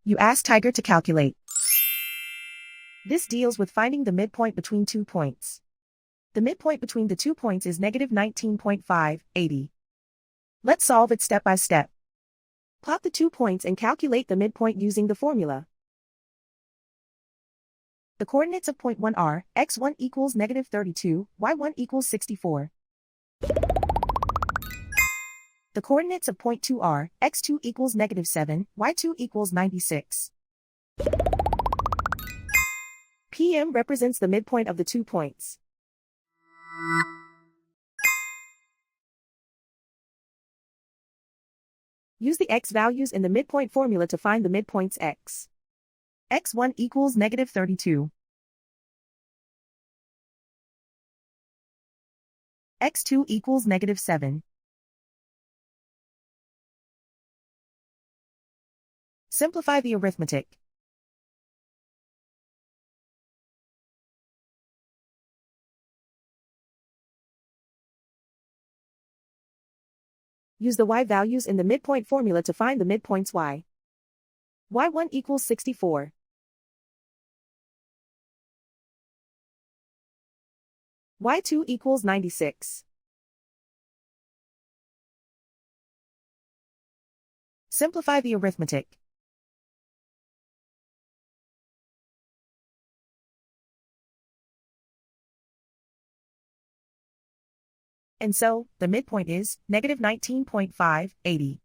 You ask Tiger to calculate. This deals with finding the midpoint between 2 points. The midpoint between the 2 points is negative 19.580. Let's solve it step by step. Plot the 2 points and calculate the midpoint using the formula. The coordinates of point 1 are, x1 equals negative 32, y1 equals 64. The coordinates of point 2 are, x2 equals negative 7, y2 equals 96. PM represents the midpoint of the 2 points. Use the x values in the midpoint formula to find the midpoints x. x1 equals negative 32. x2 equals negative 7. Simplify the arithmetic. Use the y values in the midpoint formula to find the midpoints y. y1 equals 64. y2 equals 96. Simplify the arithmetic. And so, the midpoint is negative 19.580.